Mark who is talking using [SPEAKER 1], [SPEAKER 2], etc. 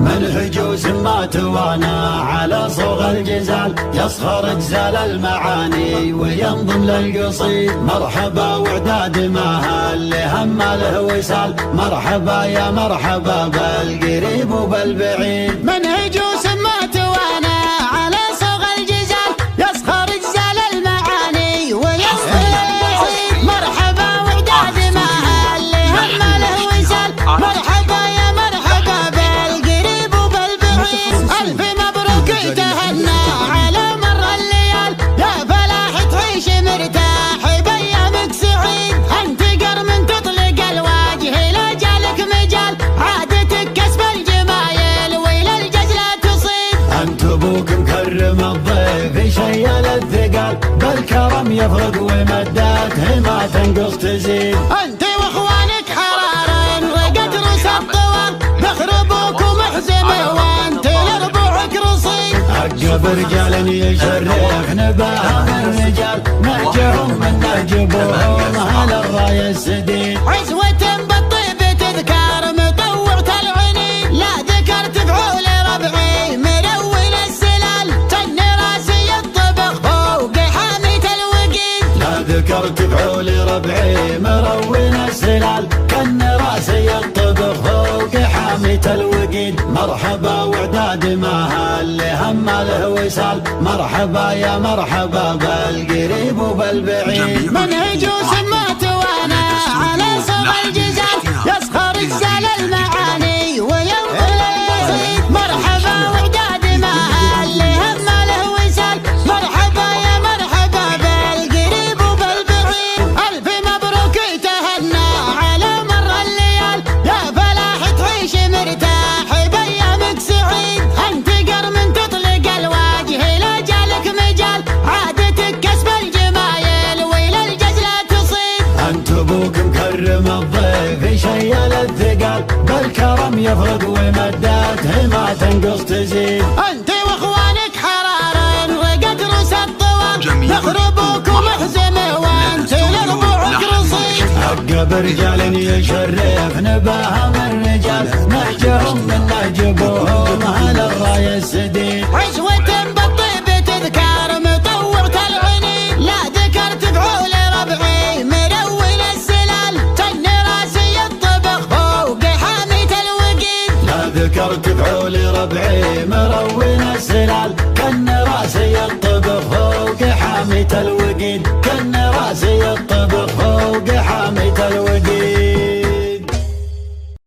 [SPEAKER 1] منهج وسما توانى على صوغ الجزال، يصخر اجزال المعاني وينظم للقصيد. مرحبا وعداد ما هل هم له وسال، مرحبا يا مرحبا بالقريب وبالبعيد.
[SPEAKER 2] منهج وسما توانى على صوغ الجزال، يصخر اجزال المعاني وينظم للقصيد. مرحبا وعداد ما هل هم له وسال، مرحبا يا مرحبا بالقريب وبالبعيد. الف مبروك تهنى على مر الليال، يا فلاح تعيش مرتاح بايامك سعيد. انت قرم تطلق الواجه لا جالك مجال، عادتك كسب الجمايل ويلا الجزلة تصيد.
[SPEAKER 1] انت ابوك مكرم الضيف شيال الثقال، بالكرم يفرق ومداته ما تنقص تزيد.
[SPEAKER 2] انت واخوانك حرار رقد رؤوس الطوال، مخربوك ومحزم وانت لربوعك رصيد.
[SPEAKER 1] عقب رجال يشرف نباهم الرجال، نهجهم من نهج ابوهم على الراي السديد.
[SPEAKER 2] عزوة بالطيب تذكار مطوعة العنين، لا ذكرت فعول ربعي مرول السلال. تن راسي الطبخ فوق حامية الوقيد،
[SPEAKER 1] لا ذكرت بعول ربعي مروين السلال، كن راسي الطبخ فوق حامية الوقيد. مرحبا وعداد ما هل هم له وسال، مرحبا يا مرحبا بالقريب وبالبعيد.
[SPEAKER 2] منهج وسما توانى على صوغ الجزال، يصخر اجزال المعاني وينظم للقصيد. مرحبا وعداد ما هل هم له وسال، مرحبا يا مرحبا بالقريب وبالبعيد. الف مبروك تهنى على مر الليال، يا فلاح تعيش مرتاح بايامك سعيد. انت قرم تطلق الواجه لا جالك مجال، عادتك كسب الجمايل ويلا الجزلة تصيد.
[SPEAKER 1] انت ابوك مكرم الضيف شيال الثقال، بالكرم يفرق ومداته ما تنقص تزيد.
[SPEAKER 2] انت واخوانك حرار رقد رؤوس الطوال، مخربوك ومحزم وانت لربوعك رصيد.
[SPEAKER 1] عقب رجال يشرف نباهم الرجال، نهجهم من نهج ابوهم على الراي السديد.
[SPEAKER 2] عزوة بالطيب تذكار مطوعة العنين، لا ذكرت فعول ربعي مرول السلال. تن راسي الطبخ فوق حامية الوقيد،
[SPEAKER 1] لا ذكرت بعول ربعي مروين السلال، كن راسي الطبخ فوق حامية الوقيد. كن راسي الطبخ فوق حامية الوقيد.